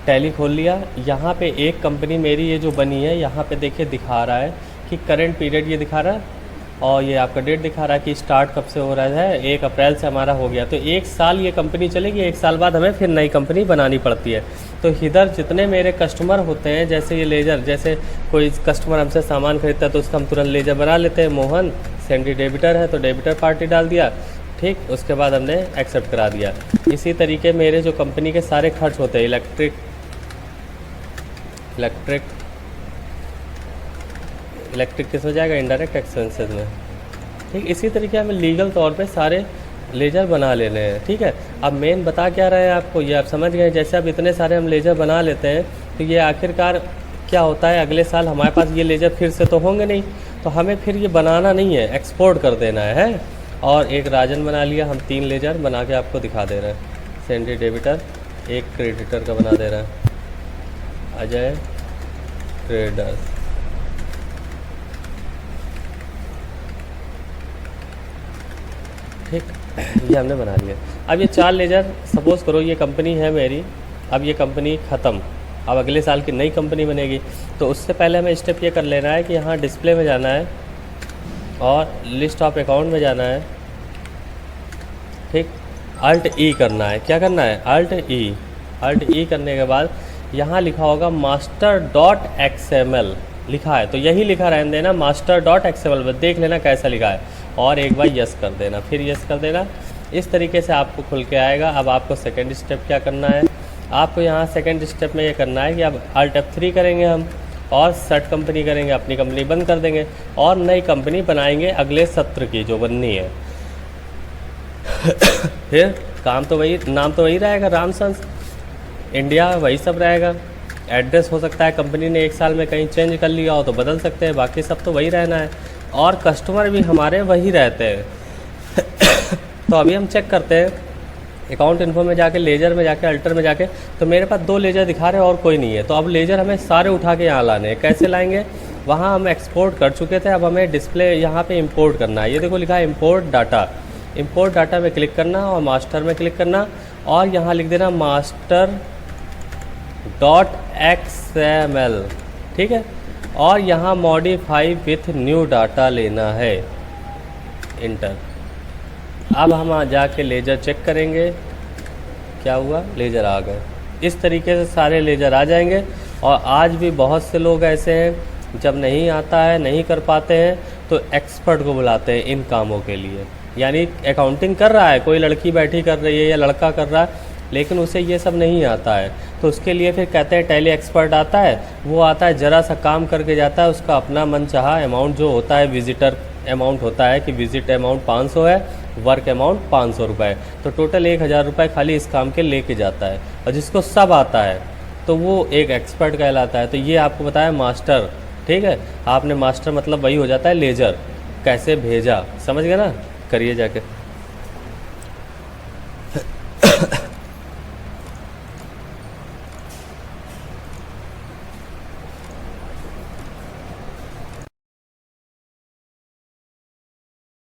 Tally खोल लिया। यहाँ पे एक कंपनी मेरी ये जो बनी है, यहाँ पे देखिए दिखा रहा है कि करंट पीरियड ये दिखा रहा है, और ये आपका डेट दिखा रहा है कि स्टार्ट कब से हो रहा है, 1 अप्रैल से हमारा हो गया। तो 1 साल ये कंपनी चलेगी, 1 साल बाद हमें फिर नई कंपनी बनानी पड़ती है। तो इधर जितने मेरे कस्टमर होते हैं, जैसे ये लेज़र, जैसे कोई कस्टमर हमसे सामान खरीदता है तो उसका हम तुरंत लेज़र बना लेते हैं। मोहन सैंडी डेबिटर है तो डेबिटर पार्टी डाल दिया, ठीक, उसके बाद हमने एक्सेप्ट करा दिया। इसी तरीके मेरे जो कंपनी के सारे खर्च होते हैं, इलेक्ट्रिक किस हो जाएगा, इनडायरेक्ट एक्सपेंसेस में, ठीक। इसी तरीके हमें लीगल तौर पे सारे लेजर बना लेने हैं, ठीक है। अब मेन बता क्या रहे हैं आपको, ये आप समझ गए। जैसे अब इतने सारे हम लेजर बना लेते हैं तो ये आखिरकार क्या होता है, अगले साल हमारे पास ये लेजर फिर से तो होंगे नहीं, तो हमें फिर ये बनाना नहीं है, एक्सपोर्ट कर देना है। और एक राजन बना लिया, हम 3 लेजर बना के आपको दिखा दे रहे हैं। सैंडी डेबिटर, एक क्रेडिटर का बना दे रहे हैं, अजय ट्रेडर्स, ठीक, ये हमने बना लिया। अब ये 4 लेजर, सपोज़ करो ये कंपनी है मेरी, अब ये कंपनी ख़त्म, अब अगले साल की नई कंपनी बनेगी। तो उससे पहले हमें स्टेप ये कर लेना है कि यहाँ डिस्प्ले में जाना है और लिस्ट ऑफ अकाउंट में जाना है, ठीक। अल्ट ई करना है, क्या करना है, अल्ट ई करने के बाद यहाँ लिखा होगा master.xml लिखा है, तो यही लिखा रहने देना master.xml, देख लेना कैसा लिखा है, और एक बार यस कर देना, फिर यस कर देना। इस तरीके से आपको खुल के आएगा। अब आपको सेकंड स्टेप क्या करना है, आपको यहाँ सेकंड स्टेप में ये करना है कि अब Alt F3 करेंगे हम, और शट कंपनी करेंगे, अपनी कंपनी बंद कर देंगे और नई कंपनी बनाएंगे अगले सत्र की जो बननी है। फिर काम तो वही, नाम तो वही रहेगा, रामसंस इंडिया, वही सब रहेगा। एड्रेस हो सकता है कंपनी ने 1 साल में कहीं चेंज कर लिया हो तो बदल सकते हैं, बाकी सब तो वही रहना है, और कस्टमर भी हमारे वही रहते हैं। तो अभी हम चेक करते हैं अकाउंट इन्फो में जाके, लेजर में जाके, अल्टर में जाके, तो मेरे पास 2 लेजर दिखा रहे हैं और कोई नहीं है। तो अब लेजर हमें सारे उठा के यहाँ लाने हैं। कैसे लाएंगे, वहाँ हम एक्सपोर्ट कर चुके थे, अब हमें डिस्प्ले यहाँ पे इंपोर्ट करना है। ये देखो लिखा है इंपोर्ट डाटा, इंपोर्ट डाटा में क्लिक करना और मास्टर में क्लिक करना, और यहाँ लिख देना master.xml, ठीक है। और यहाँ मॉडिफाई विथ न्यू डाटा लेना है, इंटर। अब हम जाके लेजर चेक करेंगे, क्या हुआ, लेजर आ गए। इस तरीके से सारे लेजर आ जाएंगे। और आज भी बहुत से लोग ऐसे हैं, जब नहीं आता है, नहीं कर पाते हैं, तो एक्सपर्ट को बुलाते हैं इन कामों के लिए। यानी अकाउंटिंग कर रहा है, कोई लड़की बैठी कर रही है या लड़का कर रहा है, लेकिन उसे ये सब नहीं आता है, तो उसके लिए फिर कहते हैं टैली एक्सपर्ट आता है। वो आता है, ज़रा सा काम करके जाता है, उसका अपना मनचाहा अमाउंट जो होता है, विजिटर अमाउंट होता है कि विजिट अमाउंट 500 है, वर्क अमाउंट 500 रुपये, तो टोटल 1000 रुपये खाली इस काम के लेके जाता है। और जिसको सब आता है तो वो एक एक्सपर्ट कहलाता है। तो ये आपको बताया मास्टर, ठीक है। आपने मास्टर मतलब वही हो जाता है लेजर, कैसे भेजा, समझ गए ना, करिए जाके।